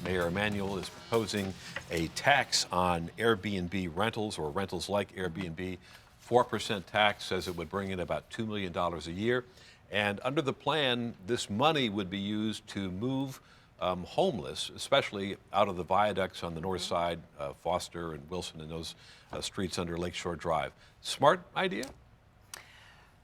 Mayor Emanuel is proposing a tax on Airbnb rentals or rentals like Airbnb. 4% tax, says it would bring in about $2 million a year. And under the plan, this money would be used to move homeless, especially out of the viaducts on the north side, Foster and Wilson and those streets under Lakeshore Drive. Smart idea?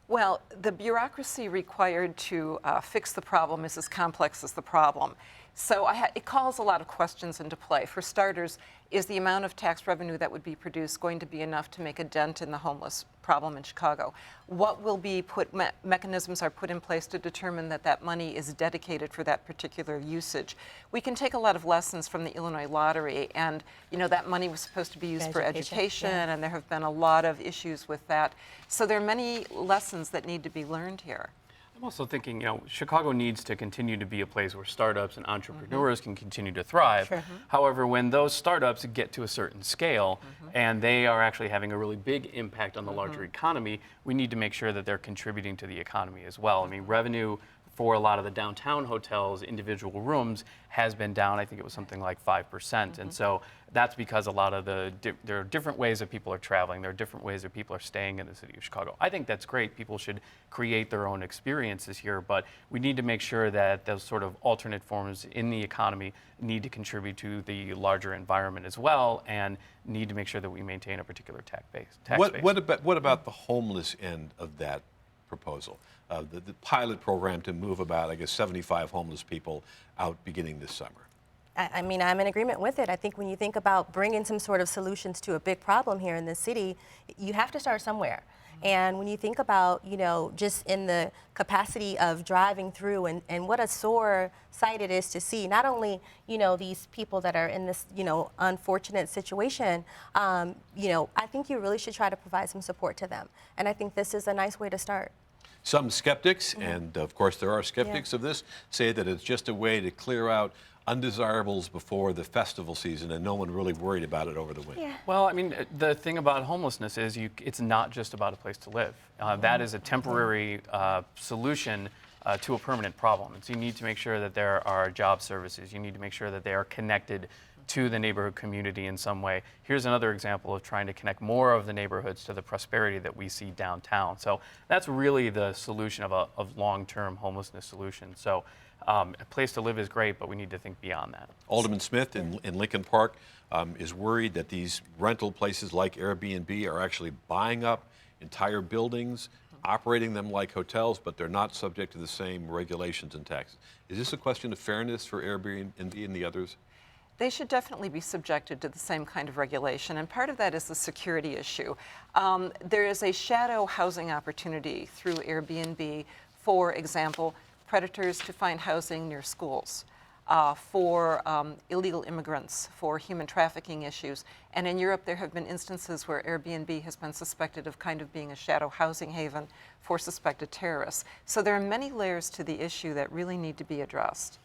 Well, the bureaucracy required to fix the problem is as complex as the problem. So it calls a lot of questions into play. For starters, is the amount of tax revenue that would be produced going to be enough to make a dent in the homeless problem in Chicago? What will be mechanisms are put in place to determine that that money is dedicated for that particular usage? We can take a lot of lessons from the Illinois lottery, and that money was supposed to be used for education, and there have been a lot of issues with that. So there are many lessons that need to be learned here. I'm also thinking, Chicago needs to continue to be a place where startups and entrepreneurs can continue to thrive. Sure. However, when those startups get to a certain scale and they are actually having a really big impact on the larger economy, we need to make sure that they're contributing to the economy as well. I mean, revenue for a lot of the downtown hotels, individual rooms, has been down. I think it was something like 5%. And so that's because a lot of there are different ways that people are traveling. There are different ways that people are staying in the city of Chicago. I think that's great. People should create their own experiences here, but we need to make sure that those sort of alternate forms in the economy need to contribute to the larger environment as well, and need to make sure that we maintain a particular tax base. What about the homeless end of that proposal? The pilot program to move about, I guess, 75 homeless people out beginning this summer. I mean, I'm in agreement with it. I think when you think about bringing some sort of solutions to a big problem here in the city, you have to start somewhere. And when you think about, just in the capacity of driving through and what a sore sight it is to see, not only, these people that are in this, unfortunate situation, I think you really should try to provide some support to them. And I think this is a nice way to start. Some skeptics, and of course there are skeptics of this, say that it's just a way to clear out undesirables before the festival season, and no one really worried about it over the winter. Yeah. Well, I mean, the thing about homelessness is it's not just about a place to live. That is a temporary solution to a permanent problem. And so you need to make sure that there are job services. You need to make sure that they are connected to the neighborhood community in some way. Here's another example of trying to connect more of the neighborhoods to the prosperity that we see downtown. So that's really the solution of long-term homelessness solution. So a place to live is great, but we need to think beyond that. Alderman Smith in Lincoln Park is worried that these rental places like Airbnb are actually buying up entire buildings, operating them like hotels, but they're not subject to the same regulations and taxes. Is this a question of fairness for Airbnb and the others? They should definitely be subjected to the same kind of regulation, and part of that is the security issue. There is a shadow housing opportunity through Airbnb, for example, predators to find housing near schools, for illegal immigrants, for human trafficking issues. And in Europe, there have been instances where Airbnb has been suspected of kind of being a shadow housing haven for suspected terrorists. So there are many layers to the issue that really need to be addressed.